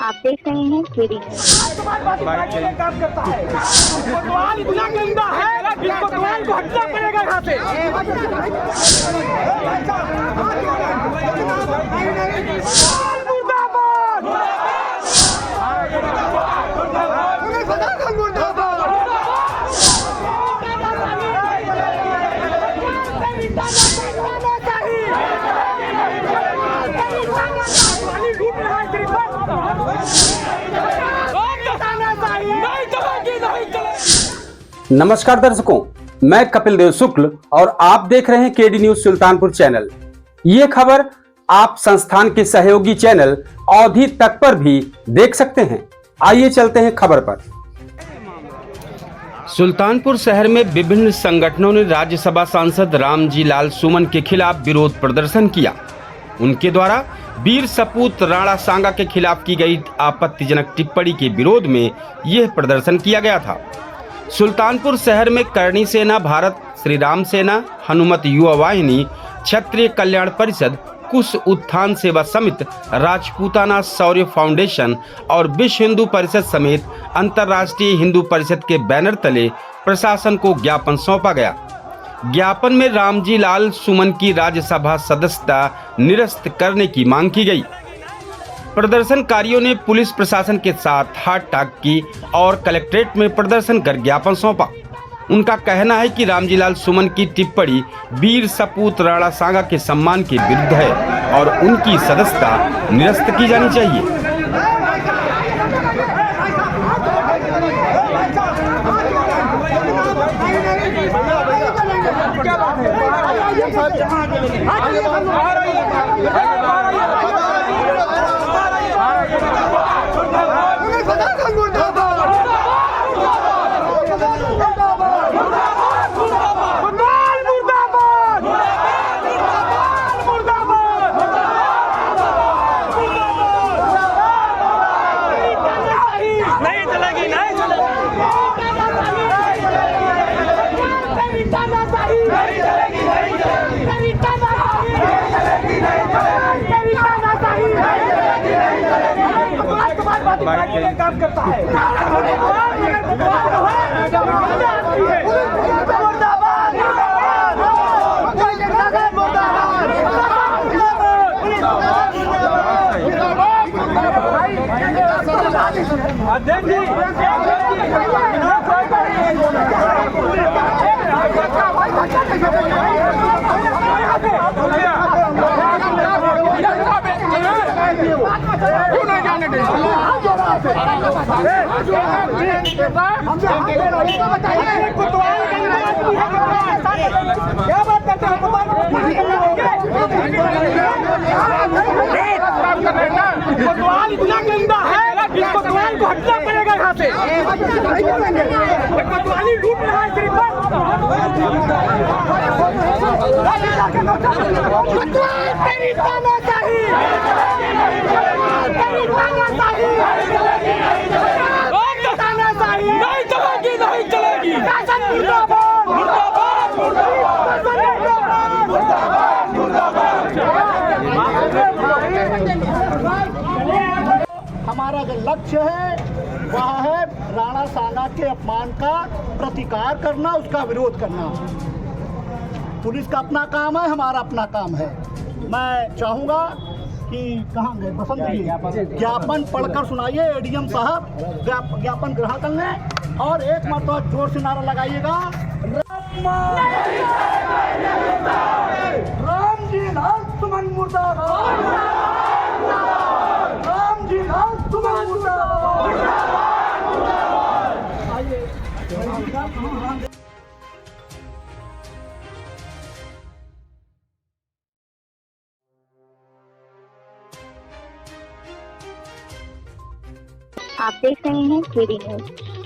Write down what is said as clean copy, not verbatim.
आप देख रहे हैं केडी न्यूज। काम करता है। कोतवाल इतना गंदा है कि कोतवाल को हटना पड़ेगा यहाँ से। नमस्कार दर्शकों, मैं कपिल देव शुक्ल और आप देख रहे हैं केडी न्यूज सुल्तानपुर चैनल। ये खबर आप संस्थान के सहयोगी चैनल अवधि तक पर भी देख सकते हैं। आइए चलते हैं खबर पर। सुल्तानपुर शहर में विभिन्न संगठनों ने राज्यसभा सांसद रामजी लाल सुमन के खिलाफ विरोध प्रदर्शन किया। उनके द्वारा वीर सपूत राणा सांगा के खिलाफ की गई आपत्तिजनक टिप्पणी के विरोध में यह प्रदर्शन किया गया था। सुल्तानपुर शहर में करणी सेना, भारत श्री राम सेना, हनुमत युवा वाहिनी, क्षत्रिय कल्याण परिषद, कुश उत्थान सेवा समिति, राजपूताना शौर्य फाउंडेशन और विश्व हिंदू परिषद समेत अंतर्राष्ट्रीय हिंदू परिषद के बैनर तले प्रशासन को ज्ञापन सौंपा गया। ज्ञापन में रामजी लाल सुमन की राज्यसभा सदस्यता निरस्त करने की मांग की गई। प्रदर्शनकारियों ने पुलिस प्रशासन के साथ हाथ-टाक की और कलेक्ट्रेट में प्रदर्शन कर ज्ञापन सौंपा। उनका कहना है कि रामजी लाल सुमन की टिप्पणी वीर सपूत राणा सांगा के सम्मान के विरुद्ध है और उनकी सदस्यता निरस्त की जानी चाहिए। काम करता है। क्या बात करते हैं? कोतवाल इतना गंदा है कि कोतवाल को हटना पड़ेगा यहाँ से। कोतवाली लूट रहा है सिर्फ। तेरी तानाशाही, तेरी तानाशाही नहीं चलेगी, नहीं चलेगी। हमारा जो लक्ष्य है वह है राणा सांगा के अपमान का प्रतिकार करना, उसका विरोध करना। पुलिस का अपना काम है, हमारा अपना काम है। मैं चाहूँगा कि कहाँ गए बसंत जी, ज्ञापन पढ़कर सुनाइए। एडीएम साहब ज्ञापन ग्रहण कर लें और एक मरतबा जोर से नारा लगाइएगा, रामजी लाल सुमन मुर्दाबाद, रामजी लाल सुमन मुर्दाबाद। आइए आप देख रहे हैं केडी न्यूज।